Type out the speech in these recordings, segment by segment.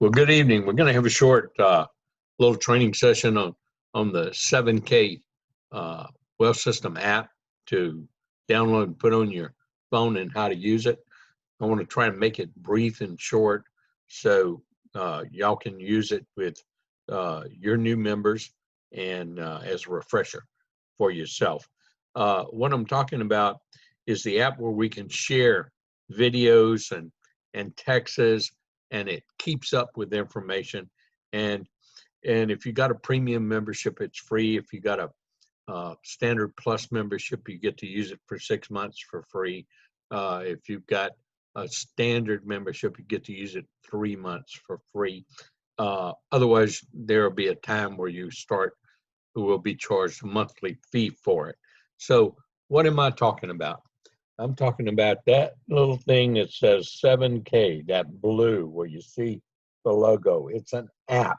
Well, good evening. We're going to have a short little training session on the 7K well system app to download and put on your phone and how to use it. I want to try and make it brief and short so y'all can use it with your new members and as a refresher for yourself. What I'm talking about is the app where we can share videos and texts, and it keeps up with information. And if you got a premium membership, it's free. If you got a standard plus membership, you get to use it for 6 months for free. If you've got a standard membership, you get to use it 3 months for free. Otherwise, there will be a time where you will be charged a monthly fee for it. So what am I talking about? I'm talking about that little thing that says 7K, that blue where you see the logo. It's an app,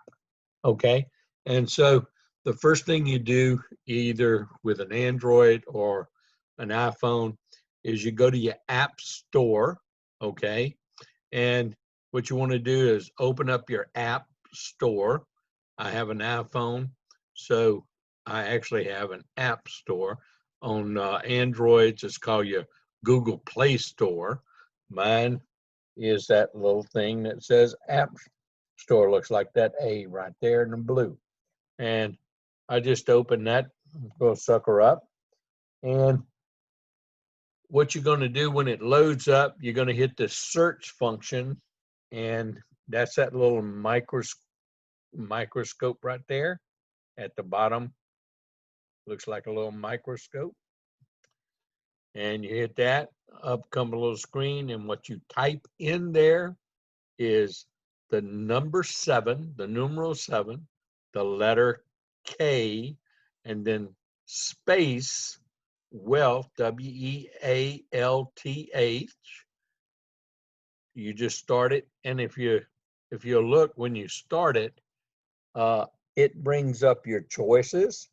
okay? And so the first thing you do, either with an Android or an iPhone, is you go to your app store, okay? And what you want to do is open up your app store. I have an iPhone, so I actually have an app store. On Androids, it's called your Google Play Store. Mine is that little thing that says App Store. Looks like that A right there in the blue. And I just open that, go sucker up. And what you're going to do when it loads up, you're going to hit the search function, and that's that little microscope right there at the bottom. Looks like a little microscope. And you hit that, up come a little screen, and what you type in there is the number 7, the numeral 7, the letter K, and then space wealth, WEALTH. You just start it, and if you look when you start it, it brings up your choices,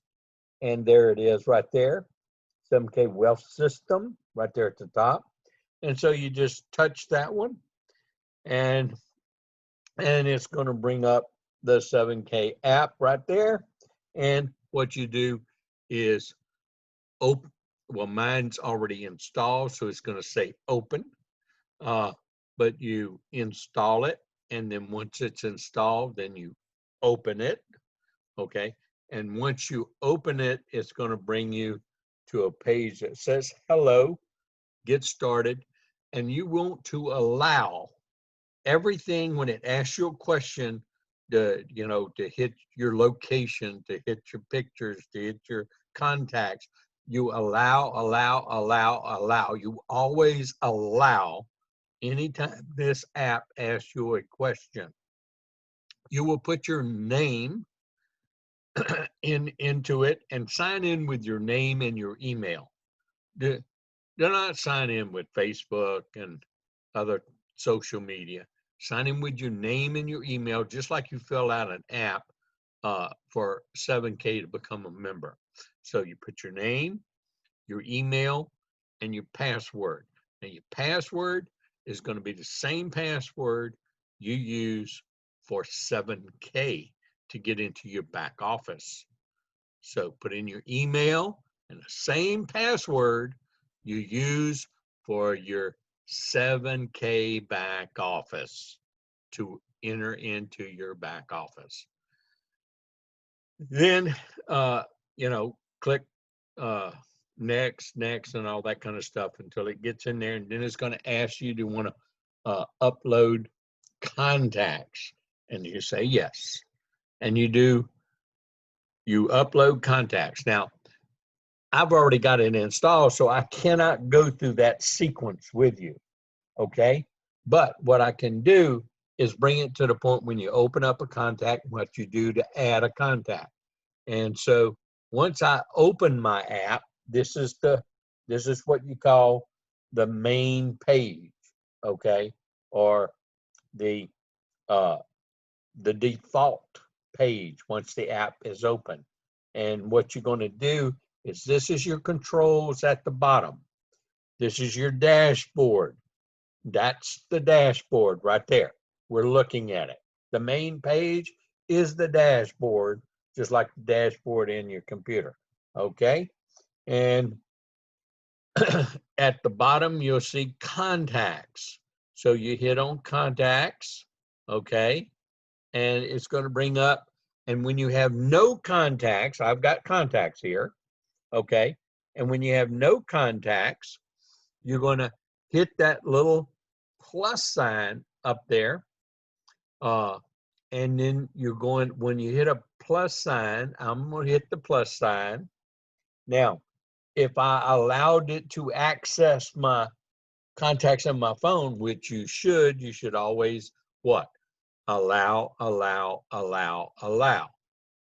and there it is right there. 7K Wealth System right there at the top. And so you just touch that one, and it's going to bring up the 7K app right there. And what you do is open. Well, mine's already installed, so it's going to say open. But you install it, and then once it's installed, then you open it. Okay. And once you open it, it's going to bring you to a page that says hello, get started, and you want to allow everything when it asks you a question to hit your location, to hit your pictures, to hit your contacts. You allow. You always allow anytime this app asks you a question. You will put your name into it and sign in with your name and your email. Do not sign in with Facebook and other social media. Sign in with your name and your email, just like you fill out an app for 7K to become a member. So you put your name, your email, and your password. Now your password is going to be the same password you use for 7K to get into your back office. So put in your email and the same password you use for your 7K back office to enter into your back office. Then, click next, and all that kind of stuff until it gets in there. And then it's going to ask you to want to upload contacts. And you say yes. And you upload contacts. Now, I've already got it installed, so I cannot go through that sequence with you, okay? But what I can do is bring it to the point when you open up a contact, what you do to add a contact. And so once I open my app, this is what you call the main page, okay? Or the default page once the app is open. And what you're going to do is this is your controls at the bottom. This is your dashboard. That's the dashboard right there. We're looking at it. The main page is the dashboard, just like the dashboard in your computer. Okay. And at the bottom, you'll see contacts. So you hit on contacts. Okay. And it's going to bring up, and when you have no contacts, I've got contacts here. Okay. And when you have no contacts, you're going to hit that little plus sign up there. And then you're going, when you hit a plus sign, I'm going to hit the plus sign. Now, if I allowed it to access my contacts on my phone, which you should always what? Allow, allow, allow, allow.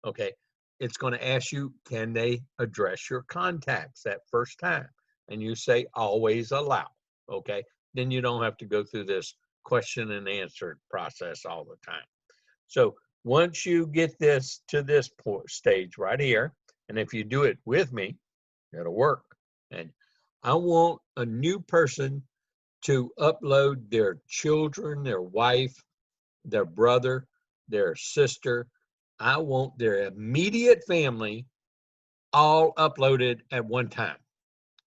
Okay. It's going to ask you, can they address your contacts that first time? And you say always allow. Okay. Then you don't have to go through this question and answer process all the time. So once you get this to this stage right here, and if you do it with me, it'll work. And I want a new person to upload their children, their wife, their brother, their sister. I want their immediate family all uploaded at one time.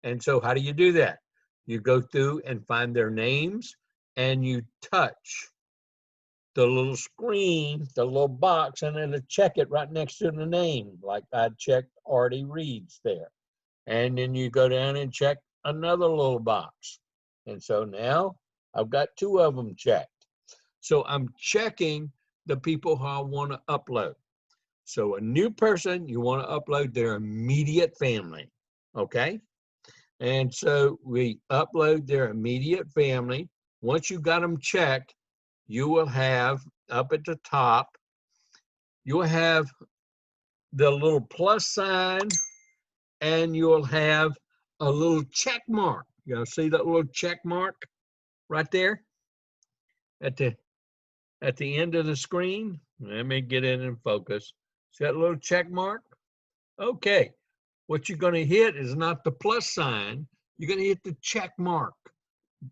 And so how do you do that? You go through and find their names, and you touch the little screen, the little box, and then check it right next to the name, like I checked Artie Reid's there. And then you go down and check another little box. And so now I've got 2 of them checked. So I'm checking the people who I want to upload. So a new person, you want to upload their immediate family, okay? And so we upload their immediate family. Once you got them checked, you will have up at the top, you'll have the little plus sign, and you'll have a little check mark. You see that little check mark right there at the end of the screen? Let me get it in focus. See that little check mark? Okay. What you're going to hit is not the plus sign. You're going to hit the check mark.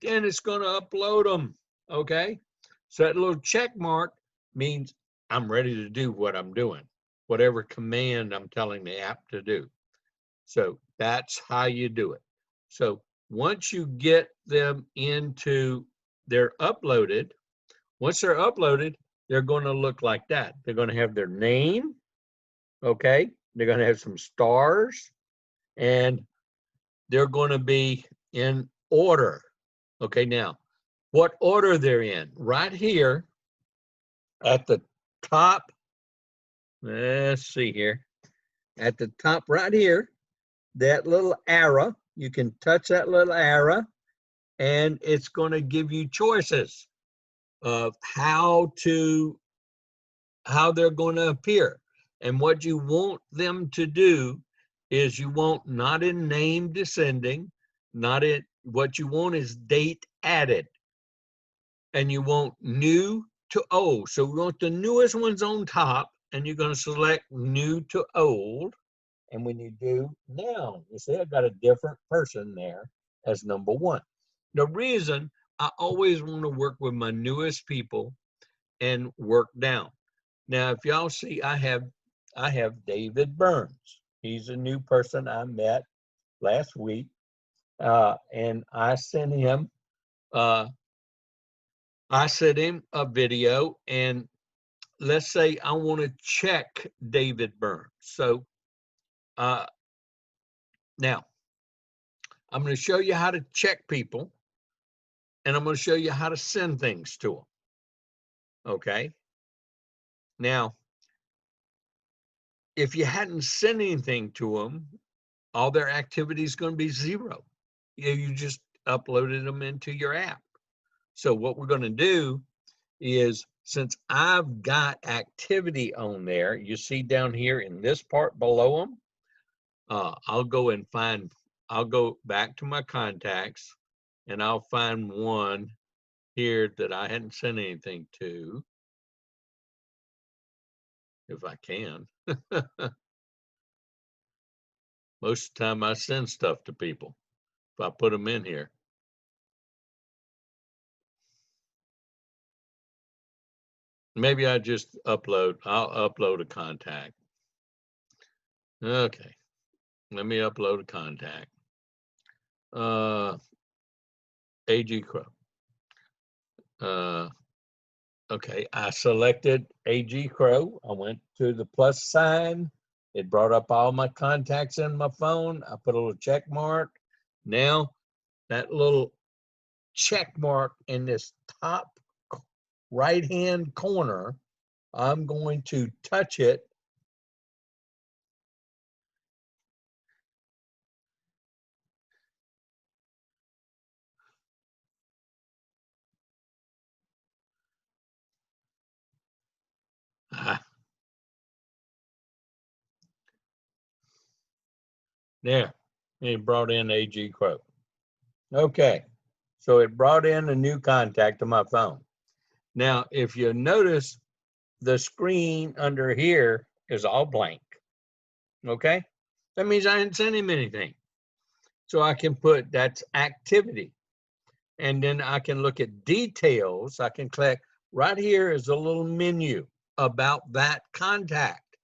Then it's going to upload them. Okay. So that little check mark means I'm ready to do what I'm doing, whatever command I'm telling the app to do. So that's how you do it. So once you get them into, they're uploaded. Once they're uploaded, they're going to look like that. They're going to have their name. Okay. They're going to have some stars, and they're going to be in order. Okay. Now, what order they're in? Right here at the top. Let's see here. At the top right here, that little arrow, you can touch that little arrow, and it's going to give you choices of how they're going to appear. And what you want them to do is you want not in name descending, not in, what you want is date added. And you want new to old. So we want the newest ones on top, and you're going to select new to old. And when you do now, you see I've got a different person there as number 1. The reason I always want to work with my newest people and work down. Now, if y'all see, I have David Burns. He's a new person I met last week, and I sent him a video, and let's say I want to check David Burns. So now I'm going to show you how to check people, and I'm going to show you how to send things to them. Okay. Now, if you hadn't sent anything to them, all their activity is going to be 0. You just uploaded them into your app. So what we're going to do is, since I've got activity on there, you see down here in this part below them, I'll go back to my contacts, and I'll find one here that I hadn't sent anything to, if I can. Most of the time I send stuff to people if I put them in here. maybe I'll upload a contact. Okay, let me upload a contact. AG Crow. Okay, I selected AG Crow. I went to the plus sign. It brought up all my contacts in my phone. I put a little check mark. Now, that little check mark in this top right-hand corner, I'm going to touch it. There, it brought in AG Crow. Okay, so it brought in a new contact to my phone. Now, if you notice, the screen under here is all blank. Okay, that means I didn't send him anything. So I can put that's activity. And then I can look at details. I can click right here is a little menu about that contact.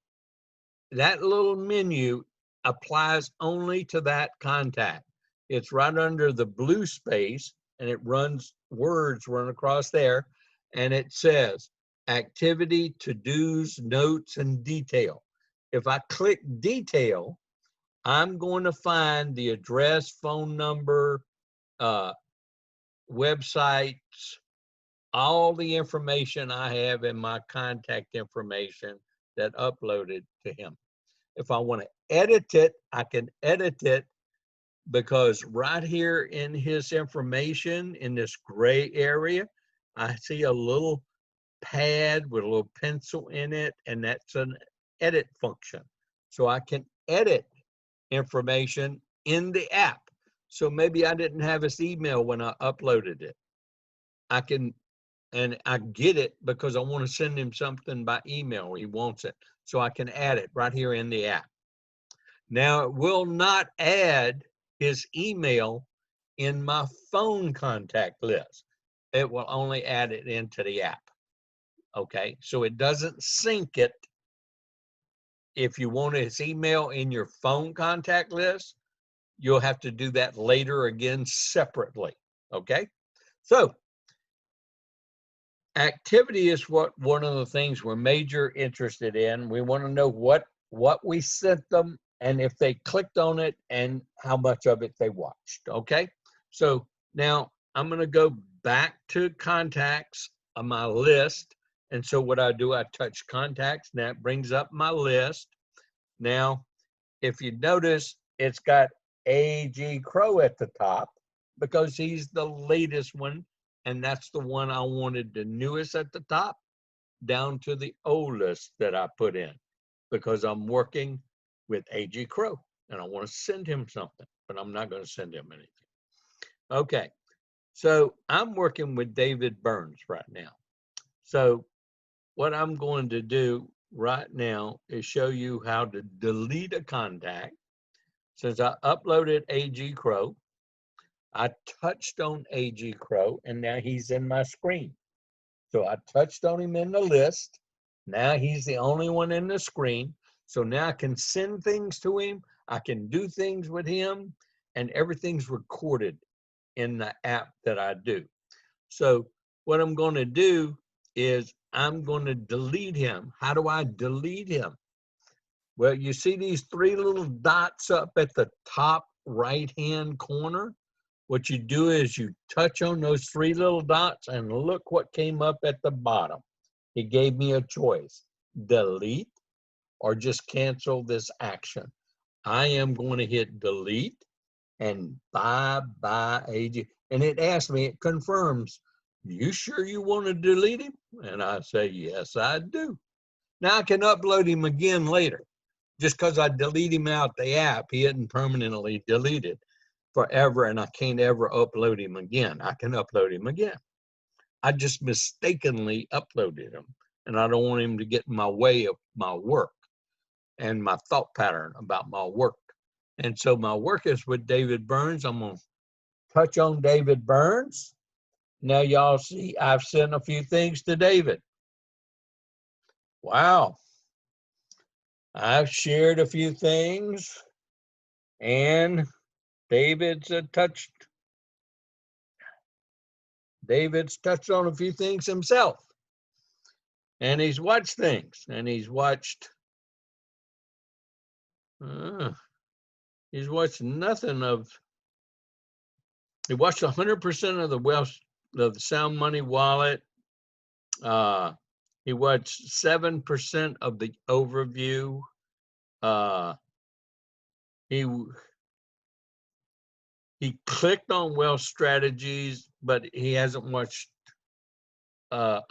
That little menu applies only to that contact. It's right under the blue space, and it runs words run across there, and it says activity, to-dos, notes, and detail. If I click detail, I'm going to find the address, phone number, websites, all the information I have in my contact information that uploaded to him. If I want to edit it, I can edit it because right here in his information, in this gray area, I see a little pad with a little pencil in it, and that's an edit function. So I can edit information in the app. So maybe I didn't have his email when I uploaded it. I can, and I get it because I want to send him something by email. He wants it. So I can add it right here in the app. Now, it will not add his email in my phone contact list. It will only add it into the app. Okay, so it doesn't sync it. If you want his email in your phone contact list, you'll have to do that later again separately. Okay, so activity is what one of the things we're major interested in. We want to know what we sent them and if they clicked on it and how much of it they watched. Okay, so now I'm going to go back to contacts on my list. And so what I do, I touch contacts. Now it brings up my list. Now, if you notice, it's got A.G. Crow at the top because he's the latest one. And that's the one I wanted the newest at the top down to the oldest that I put in because I'm working with A.G. Crow and I want to send him something, but I'm not going to send him anything. Okay, so I'm working with David Burns right now. So what I'm going to do right now is show you how to delete a contact. Since I uploaded A.G. Crow, I touched on A.G. Crow, and now he's in my screen. So I touched on him in the list. Now he's the only one in the screen. So now I can send things to him. I can do things with him, and everything's recorded in the app that I do. So what I'm going to do is I'm going to delete him. How do I delete him? Well, you see these three little dots up at the top right-hand corner? What you do is you touch on those three little dots and look what came up at the bottom. It gave me a choice, delete or just cancel this action. I am going to hit delete and bye AG. And it asks me, it confirms, you sure you want to delete him? And I say, yes, I do. Now I can upload him again later. Just because I delete him out the app, he isn't permanently deleted forever, and I can't ever upload him again. I can upload him again. I just mistakenly uploaded him, and I don't want him to get in my way of my work and my thought pattern about my work. And so my work is with David Burns. I'm going to touch on David Burns. Now y'all see I've sent a few things to David. Wow. I've shared a few things, and David's touched on a few things himself. And he's watched things, and he's watched nothing of. He watched 100% of the wealth of the Sound Money Wallet. He watched 7% of the overview. He clicked on wealth strategies, but he hasn't watched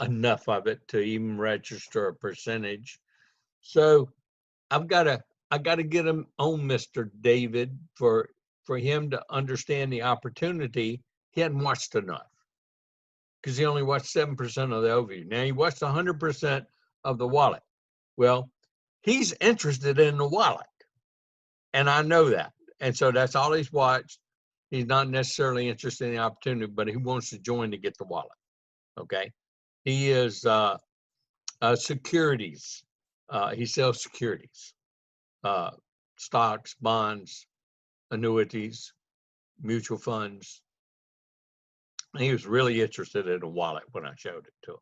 enough of it to even register a percentage. So I got to get him on Mr. David for him to understand the opportunity. He hadn't watched enough because he only watched 7% of the overview. Now he watched 100% of the wallet. Well, he's interested in the wallet, and I know that. And so that's all he's watched. He's not necessarily interested in the opportunity, but he wants to join to get the wallet. Okay. He is securities. He sells securities, stocks, bonds, annuities, mutual funds. He was really interested in a wallet when I showed it to him.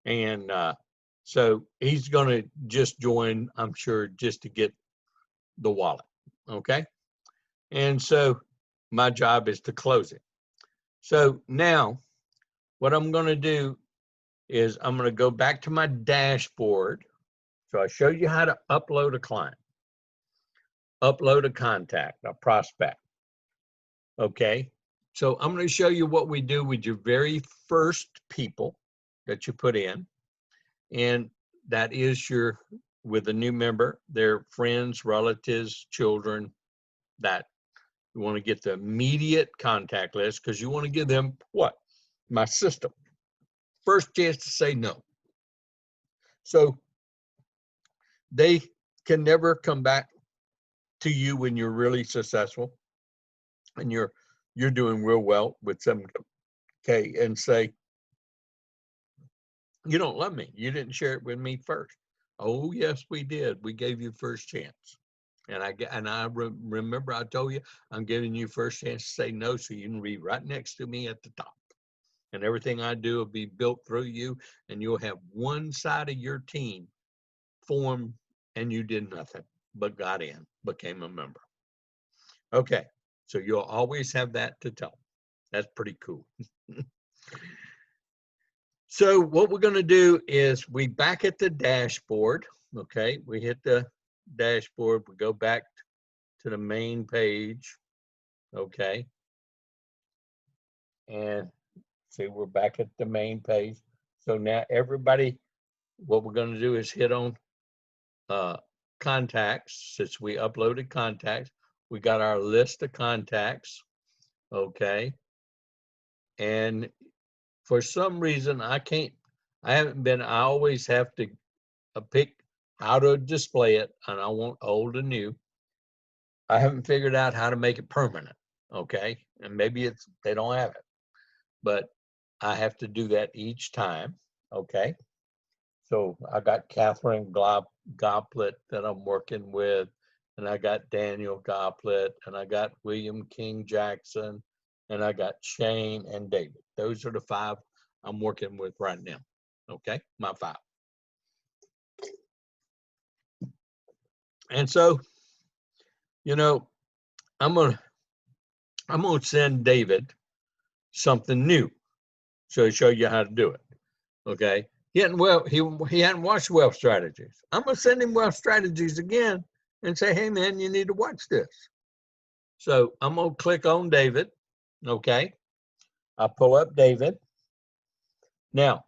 And so he's going to just join, I'm sure, just to get the wallet. Okay. And so my job is to close it. So now what I'm going to do is I'm going to go back to my dashboard. So I showed you how to upload a client, upload a contact, a prospect. Okay. So I'm going to show you what we do with your very first people that you put in. And that is with a new member, their friends, relatives, children, that you want to get the immediate contact list because you want to give them what? My system. First chance to say no. So they can never come back to you when you're really successful and you're doing real well with 7K and say, you don't love me. You didn't share it with me first. Oh, yes, we did. We gave you first chance. And I remember I told you, I'm giving you first chance to say no so you can be right next to me at the top. And everything I do will be built through you, and you'll have one side of your team formed, and you did nothing but got in, became a member. Okay, so you'll always have that to tell. That's pretty cool. So what we're going to do is we back at the dashboard. Okay, we hit the dashboard. We go back to the main page. Okay, and see, we're back at the main page. So now everybody, what we're going to do is hit on contacts. Since we uploaded contacts, we got our list of contacts. Okay, and for some reason I always have to pick how to display it, and I want old and new. I haven't figured out how to make it permanent. Okay, and maybe they don't have it, but I have to do that each time. Okay, so I got Catherine Goplet that I'm working with, and I got Daniel Goplet, and I got William King Jackson, and I got Shane and David. Those are the 5 I'm working with right now. Okay, my 5. And so, you know, I'm gonna send David something new, so to show you how to do it. Okay, he hadn't watched Wealth Strategies. I'm gonna send him Wealth Strategies again and say, hey man, you need to watch this. So I'm gonna click on David. Okay, I pull up David. Now,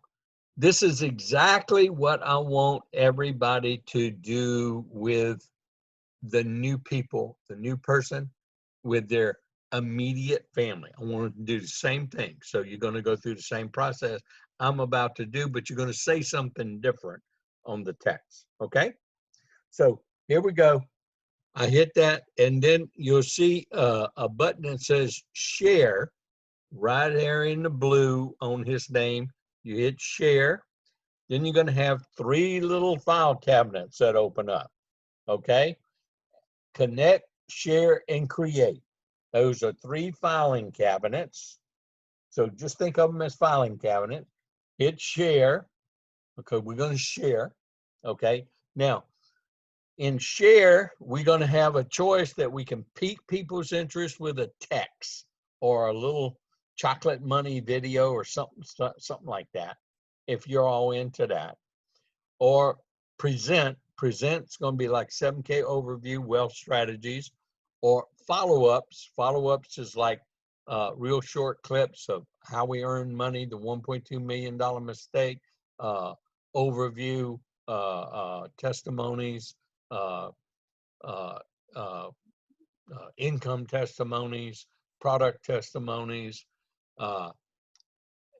this is exactly what I want everybody to do with the new people, the new person with their immediate family. I want to do the same thing. So you're going to go through the same process I'm about to do, but you're going to say something different on the text. Okay? So here we go. I hit that, and then you'll see a button that says share right there in the blue on his name. You hit share, Then you're going to have 3 little file cabinets that open up. Okay? Connect, share, and create. Those are 3 filing cabinets. So just think of them as filing cabinets. Hit share. Okay, we're going to share. Okay. Now, in share, we're going to have a choice that we can pique people's interest with a text or a little chocolate money video or something like that, if you're all into that. Or present. Present's going to be like 7K overview, wealth strategies, or follow-ups. Follow-ups is like real short clips of how we earn money, the $1.2 million mistake, overview, testimonies, income testimonies, product testimonies,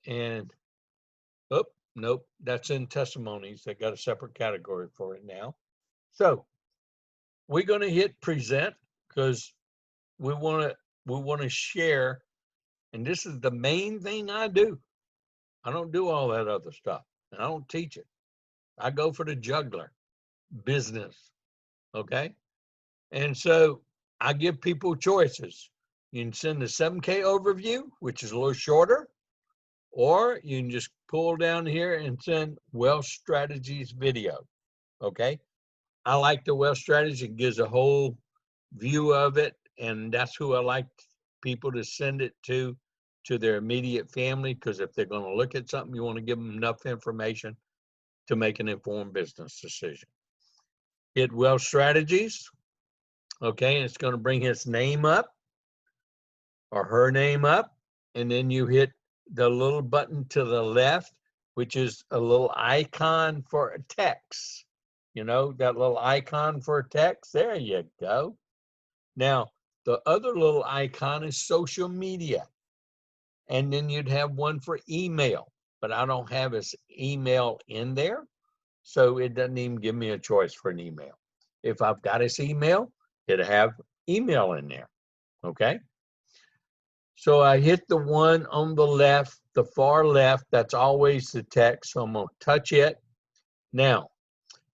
and nope, that's in testimonies. They got a separate category for it now. So we're going to hit present because we want to share, and this is the main thing I do. I don't do all that other stuff, and I don't teach it. I go for the juggler business. Okay, and so I give people choices. You can send the 7K overview, which is a little shorter, or you can just pull down here and send wealth strategies video. Okay, I like the wealth strategy. It gives a whole view of it, and that's who I like people to send it to their immediate family, because if they're going to look at something, you want to give them enough information to make an informed business decision. Hit wealth strategies. Okay, and it's going to bring his name up or her name up, and then you hit the little button to the left, which is a little icon for a text. You know, that little icon for a text, there you go. Now, the other little icon is social media, and then you'd have one for email, but I don't have his email in there, so it doesn't even give me a choice for an email. If I've got his email, it'll have email in there. Okay, so I hit the one on the left, the far left, that's always the text, so I'm going to touch it. Now,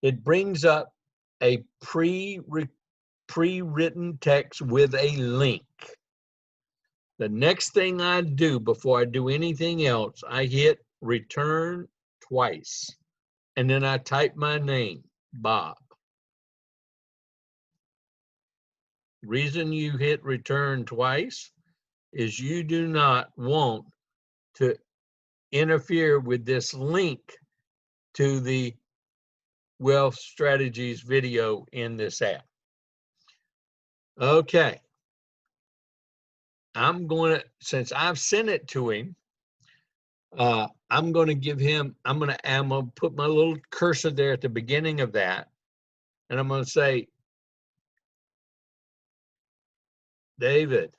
it brings up a pre-written text with a link. The next thing I do before I do anything else, I hit return twice, and then I type my name, Bob. Reason you hit return twice is you do not want to interfere with this link to the wealth strategies video in this app. Okay. I'm going to, since I've sent it to him, I'm going to give him, I'm going to put my little cursor there at the beginning of that, and I'm going to say, David,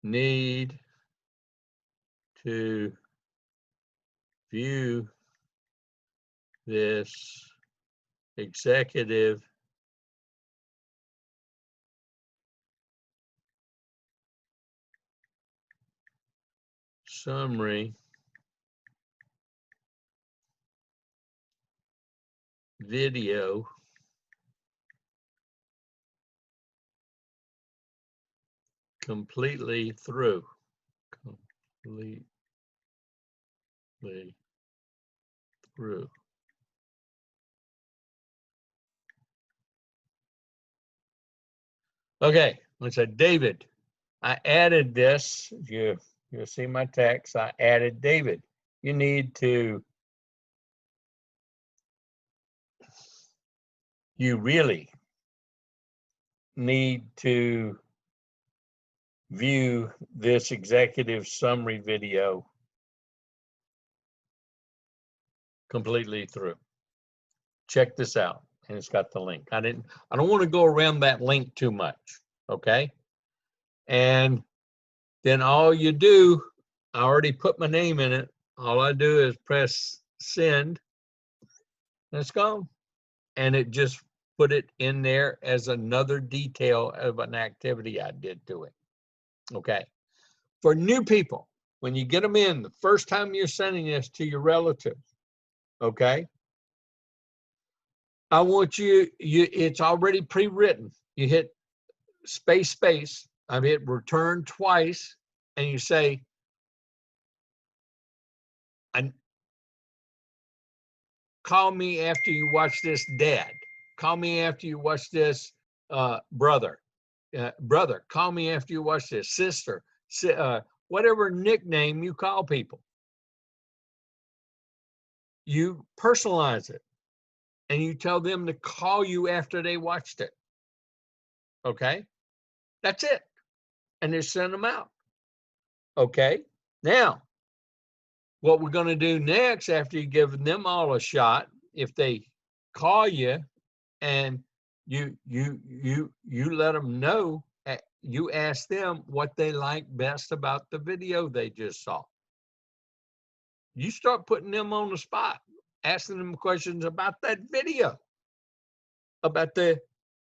need to view this executive summary video completely through. Okay, I said, David, I added this. You'll see my text. I added David. You need to, you really need to view this executive summary video completely through. Check this out. And it's got the link. I don't want to go around that link too much. Okay. And then all you do, I already put my name in it. All I do is press send. And it's gone. And it just put it in there as another detail of an activity I did to it. Okay. For new people, when you get them in, the first time you're sending this to your relatives, okay, I want it's already pre-written. You hit space, I hit return twice, and you say, call me after you watch this, dad. Call me after you watch this, brother. Brother, call me after you watch this, sister. Whatever nickname you call people. You personalize it, and you tell them to call you after they watched it. Okay? That's it. And they send them out. Okay? Now, what we're going to do next, after you give them all a shot, if they call you and you let them know, you ask them what they like best about the video they just saw. You start putting them on the spot, asking them questions about that video, about the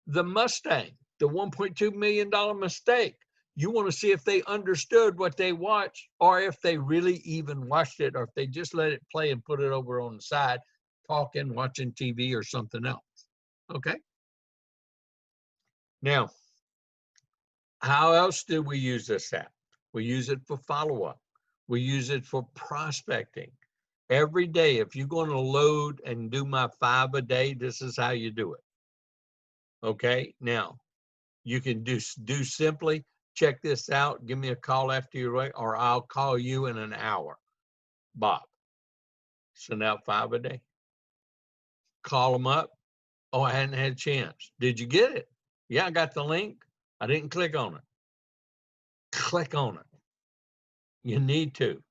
Mustang, the $1.2 million mistake. You want to see if they understood what they watched, or if they really even watched it, or if they just let it play and put it over on the side, talking, watching TV or something else. Okay. Now, how else do we use this app? We use it for follow-up. We use it for prospecting. Every day, if you're going to load and do my 5 a day, this is how you do it. Okay. Now, you can do simply, check this out. Give me a call after you're ready, or I'll call you in an hour. Bob, send out 5 a day. Call them up. Oh, I hadn't had a chance. Did you get it? Yeah, I got the link. I didn't click on it. Click on it. You need to.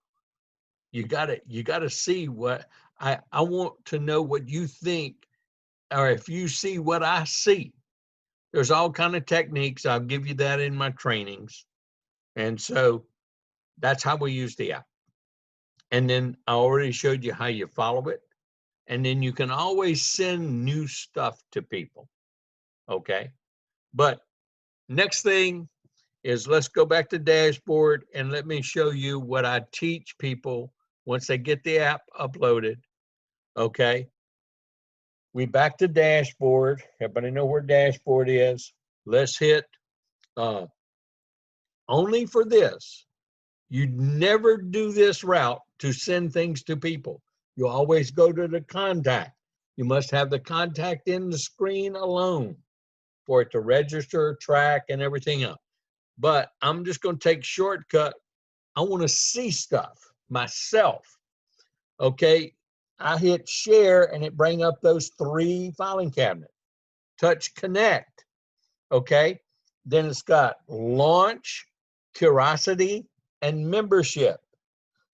You gotta see what I want to know what you think, or if you see what I see. There's all kind of techniques. I'll give you that in my trainings. And so that's how we use the app. And then I already showed you how you follow it. And then you can always send new stuff to people. Okay. But next thing is, let's go back to dashboard and let me show you what I teach people once they get the app uploaded. Okay. We back to dashboard. Everybody know where dashboard is. Let's hit only for this. You never do this route to send things to people. You always go to the contact. You must have the contact in the screen alone for it to register, track, and everything else. But I'm just going to take shortcut. I want to see stuff myself. Okay. I hit share and it bring up those 3 filing cabinets. Touch connect. Okay. Then it's got launch, curiosity, and membership.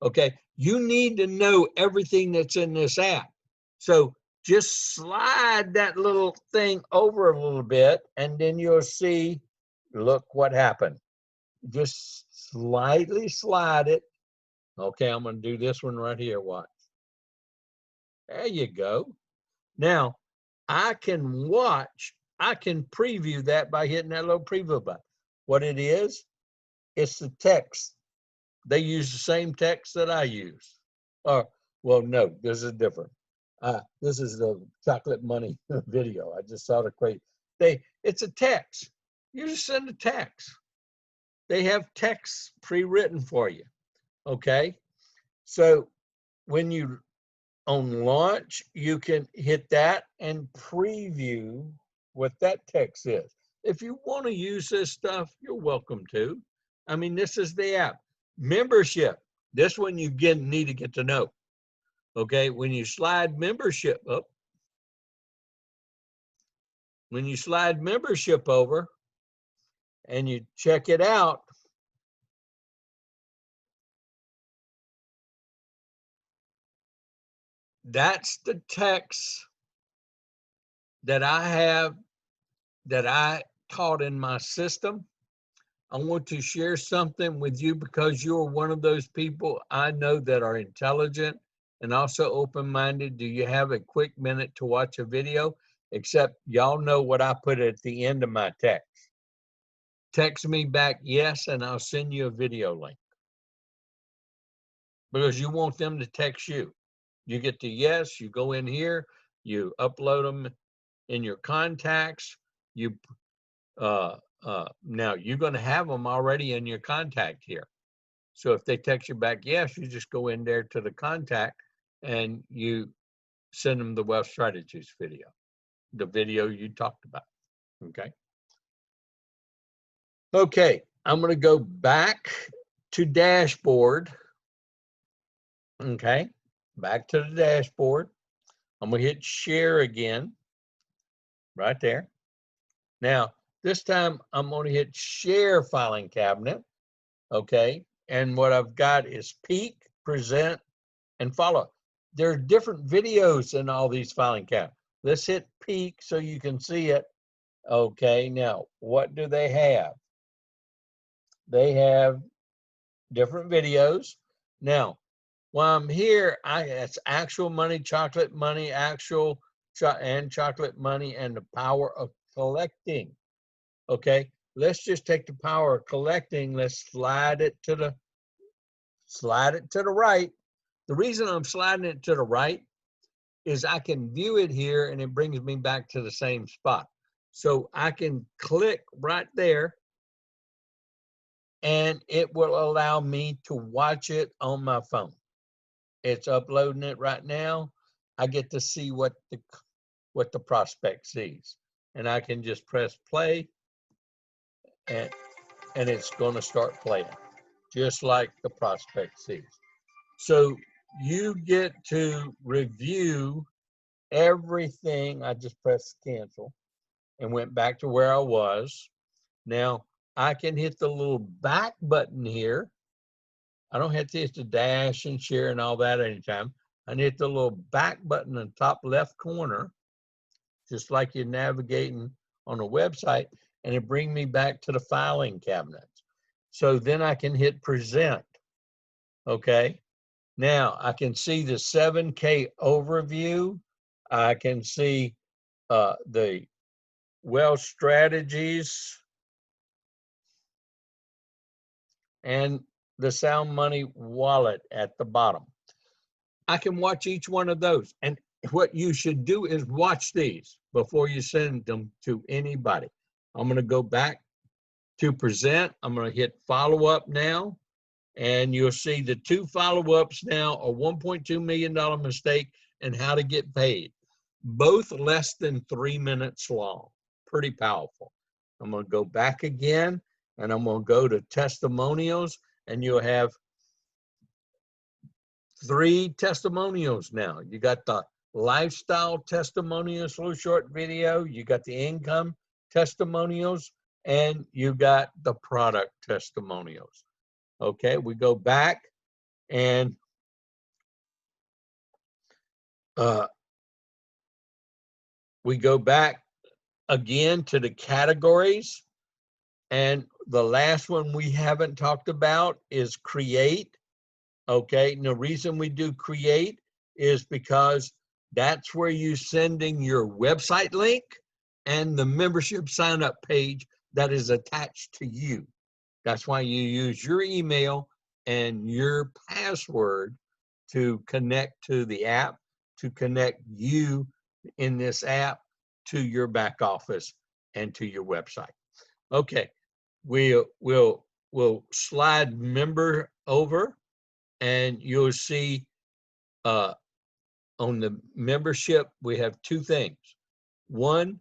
Okay. You need to know everything that's in this app. So just slide that little thing over a little bit, and then you'll see, look what happened. Just slightly slide it. Okay, I'm going to do this one right here. Watch. There you go. Now, I can watch, I can preview that by hitting that little preview button. What it is, it's the text. They use the same text that I use. Or, well, no, this is different. This is the chocolate money video. I just saw the crate. It's a text. You just send a text. They have text pre-written for you. Okay. So when you on launch, you can hit that and preview what that text is. If you want to use this stuff, you're welcome to. I mean, this is the app. Membership. This one you need to get to know. Okay, when you slide membership up, when you slide membership over and you check it out, that's the text that I have, that I taught in my system. I want to share something with you because you're one of those people I know that are intelligent and also open-minded. Do you have a quick minute to watch a video? Except y'all know what I put at the end of my text. text me back yes, and I'll send you a video link. Because you want them to text you. You get the yes, you go in here, you upload them in your contacts. You now you're going to have them already in your contact here. So if they text you back yes, you just go in there to the contact and you send them the Wealth Strategies video, the video you talked about. Okay. Okay, I'm going to go back to dashboard. Okay, back to the dashboard. I'm going to hit share again, right there. Now, this time I'm going to hit share filing cabinet. Okay, and what I've got is peek, present, and follow. There are different videos in all these filing cabinets. Let's hit peek so you can see it. Okay, now what do they have? They have different videos. Now, while I'm here, it's actual money, chocolate money, actual and chocolate money, and the power of collecting. Okay, let's just take the power of collecting. Let's slide it to the right. The reason I'm sliding it to the right is I can view it here and it brings me back to the same spot. So I can click right there and it will allow me to watch it on my phone. It's uploading it right now. I get to see what the prospect sees. And I can just press play and it's going to start playing just like the prospect sees. So you get to review everything. I just pressed cancel and went back to where I was. Now I can hit the little back button here. I don't have to hit the dash and share and all that anytime. I hit the little back button in the top left corner, just like you're navigating on a website, and it brings me back to the filing cabinet. So then I can hit present. Okay. Now I can see the 7K overview. I can see the Wealth Strategies and the Sound Money wallet at the bottom. I can watch each one of those. And what you should do is watch these before you send them to anybody. I'm going to go back to present. I'm going to hit follow up now. And you'll see the two follow-ups now are $1.2 million mistake and how to get paid. Both less than 3 minutes long. Pretty powerful. I'm going to go back again and I'm going to go to testimonials and you'll have 3 testimonials now. You got the lifestyle testimonials, little short video. You got the income testimonials and you got the product testimonials. Okay, we go back and we go back again to the categories. And the last one we haven't talked about is create. Okay, and the reason we do create is because that's where you're sending your website link and the membership sign up page that is attached to you. That's why you use your email and your password to connect to the app, to connect you in this app to your back office and to your website. Okay, we'll slide member over and you'll see on the membership, we have 2 things. One,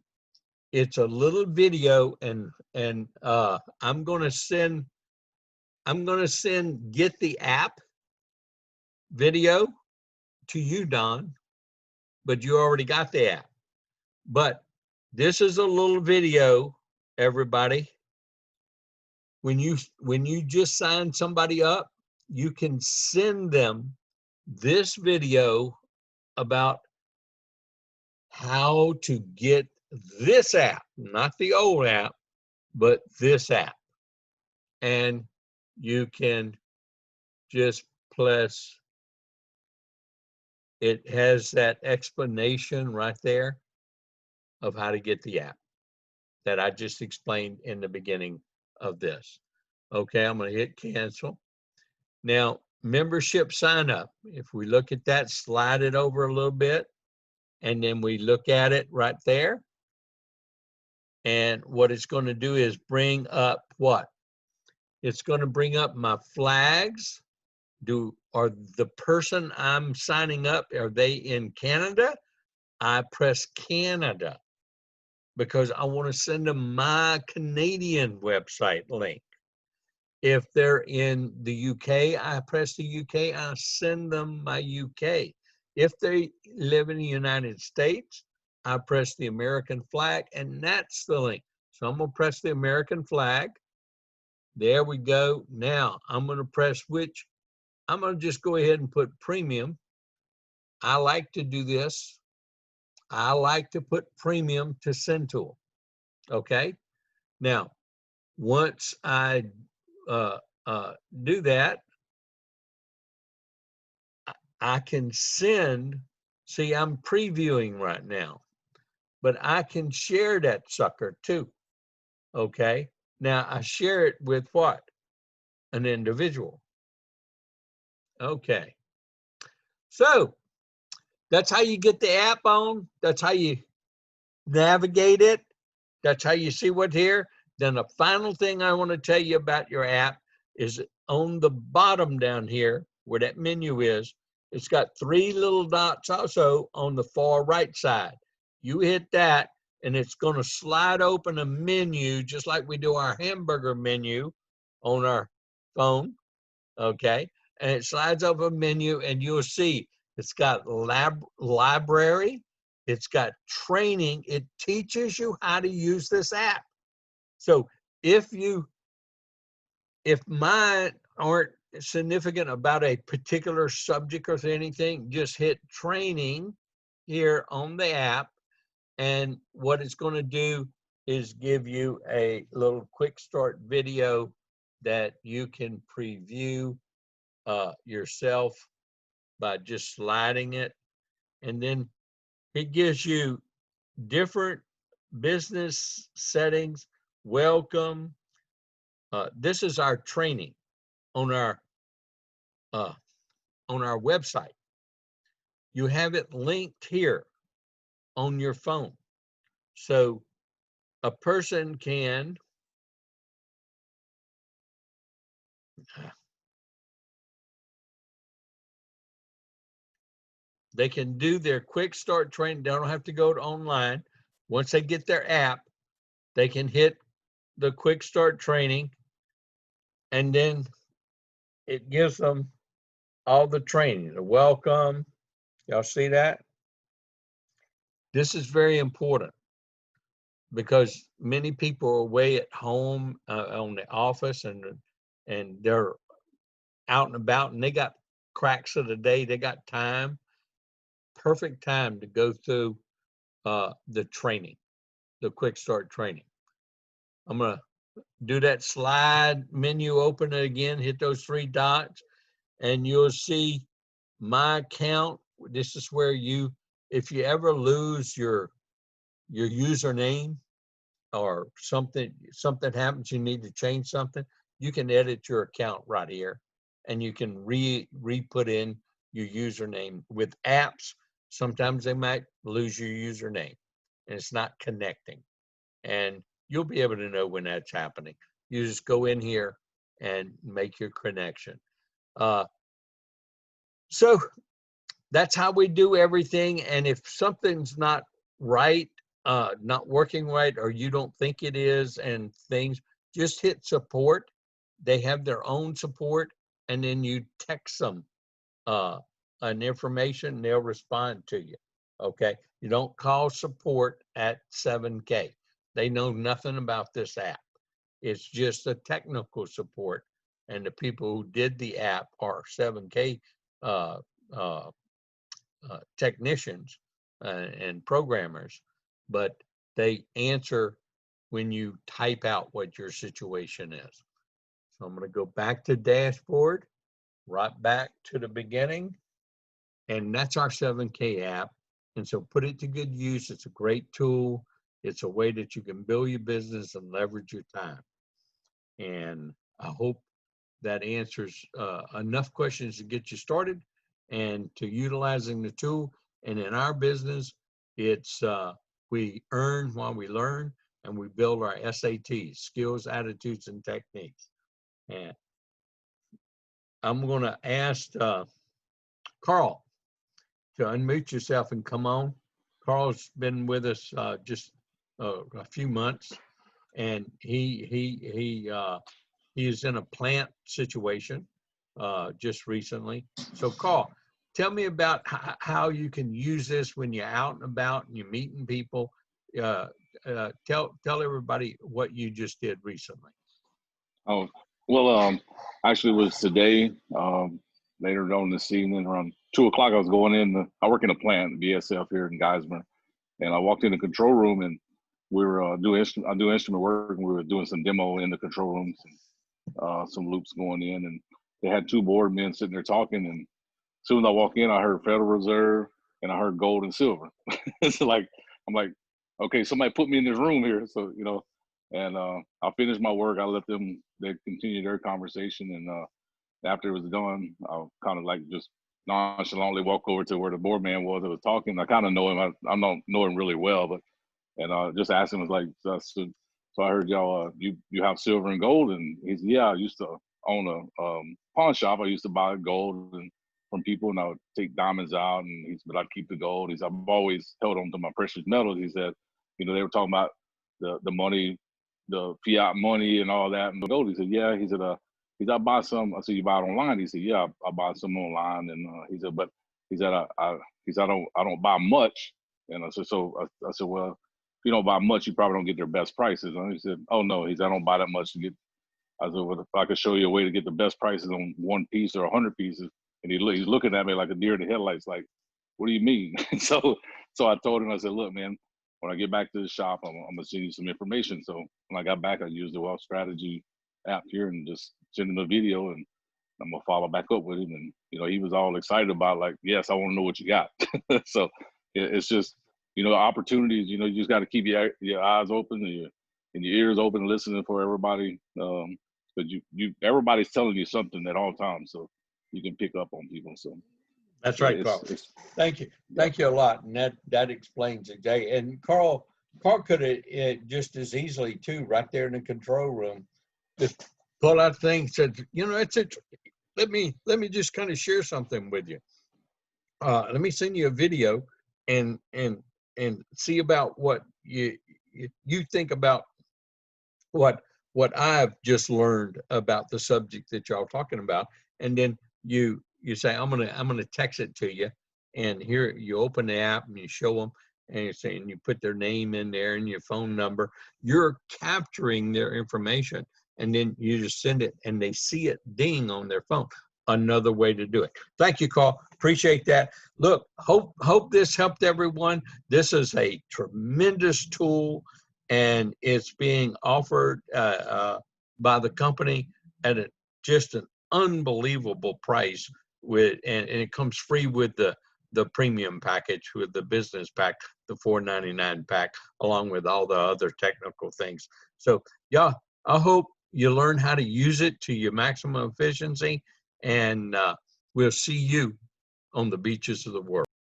it's a little video and I'm going to send get the app video to you, Don, but you already got the app. But this is a little video, everybody. When you just sign somebody up, you can send them this video about how to get this app, not the old app, but this app. And you can just press, it has that explanation right there of how to get the app that I just explained in the beginning of this. Okay, I'm going to hit cancel. Now, membership sign up. If we look at that, slide it over a little bit, and then we look at it right there. And what it's going to do is bring up what? It's going to bring up my flags. Are the person I'm signing up, are they in Canada? I press Canada because I want to send them my Canadian website link. If they're in the UK, I press the UK, I send them my UK. If they live in the United States, I press the American flag, and that's the link. So I'm going to press the American flag. There we go. Now I'm going to press which. I'm going to just go ahead and put premium. I like to do this. I like to put premium to send to them. Okay. Now, once I do that, I can send. See, I'm previewing right now, but I can share that sucker too. Okay. Now I share it with what? An individual. Okay. So that's how you get the app on. That's how you navigate it. That's how you see what's here. Then the final thing I want to tell you about your app is on the bottom down here where that menu is, it's got 3 little dots also on the far right side. You hit that and it's going to slide open a menu just like we do our hamburger menu on our phone. Okay. And it slides over a menu and you'll see it's got library. It's got training. It teaches you how to use this app. So if mine aren't significant about a particular subject or anything, just hit training here on the app. And what it's going to do is give you a little quick start video that you can preview yourself by just sliding it. And then it gives you different business settings. Welcome. This is our training on our website. You have it linked here on your phone, so a person can they can do their quick start training. They don't have to go to online. Once they get their app, they can hit the quick start training, and then it gives them all the training, the welcome. Y'all see that? This is very important because many people are away at home on the office and they're out and about and they got cracks of the day. They got time, perfect time to go through the training, the quick start training. I'm going to do that slide menu, open it again, hit those 3 dots, and you'll see my account. This is where if you ever lose your username or something happens, you need to change something, you can edit your account right here and you can re-put in your username. With apps, sometimes they might lose your username and it's not connecting, and you'll be able to know when that's happening. You just go in here and make your connection. So that's how we do everything. And if something's not right, not working right, or you don't think it is, and things, just hit support. They have their own support, and then you text them an information, and they'll respond to you. Okay, you don't call support at 7K. They know nothing about this app. It's just a technical support, and the people who did the app are 7K technicians and programmers, but they answer when you type out what your situation is. So I'm going to go back to dashboard, right back to the beginning, and that's our 7K app. And so put it to good use. It's a great tool. It's a way that you can build your business and leverage your time. And I hope that answers enough questions to get you started and to utilizing the tool. And in our business, it's we earn while we learn, and we build our SATs, skills, attitudes, and techniques. And I'm going to ask Carl to unmute yourself and come on. Carl's been with us just a few months, and he is in a plant situation just recently. So Carl, tell me about how you can use this when you're out and about and you're meeting people. Tell everybody what you just did recently. Oh, well, actually it was today, later on this evening around 2 o'clock, I was going in, I work in a plant, BSF here in Geismar, and I walked in the control room and we were I do instrument work, and we were doing some demo in the control rooms and some loops going in, and they had two board men sitting there talking, and as soon as I walk in, I heard Federal Reserve and I heard gold and silver. It's like, I'm like, okay, somebody put me in this room here. So, and I finished my work. I let them, they continued their conversation. And after it was done, I kind of like just nonchalantly walk over to where the board man was that was talking. I kind of know him. I don't know him really well, but, and just asked him, was like, so I heard y'all, you have silver and gold? And he said, yeah, I used to own a pawn shop. I used to buy gold and from people, and I would take diamonds out, and he said, but I'd keep the gold. He said, I've always held on to my precious metals. He said, they were talking about the money, the fiat money and all that, and the gold. He said, yeah. He said, I buy some. I said, you buy it online? He said, yeah, I buy some online. And he said, but he said, I don't buy much. And I said, I said, well, if you don't buy much, you probably don't get their best prices. And he said, oh no. He said, I don't buy that much to get. I said, well, if I could show you a way to get the best prices on one piece or 100 pieces. And he's looking at me like a deer in the headlights, like, what do you mean? so I told him, I said, look, man, when I get back to the shop, I'm going to send you some information. So when I got back, I used the Wealth Strategy app here and just send him a video, and I'm going to follow back up with him. And, he was all excited about, like, yes, I want to know what you got. So it's just, opportunities, you just got to keep your eyes open and your ears open and listening for everybody. But everybody's telling you something at all times. So you can pick up on people. So that's right, Carl. Thank you. Thank you a lot. And that explains exactly. And Carl could have just as easily too, right there in the control room, just pull out things, said, let me just kind of share something with you. Let me send you a video and see about what you think about what I've just learned about the subject that y'all talking about. And then you say, I'm gonna text it to you, and here you open the app and you show them, and you're saying, you put their name in there and your phone number. You're capturing their information, and then you just send it, and they see it ding on their phone. Another way to do it. Thank you, Carl. Appreciate that. Look, hope this helped everyone. This is a tremendous tool, and it's being offered by the company at just an unbelievable price, and it comes free with the premium package, with the business pack, the $4.99 pack, along with all the other technical things. So yeah, I hope you learn how to use it to your maximum efficiency, and we'll see you on the beaches of the world.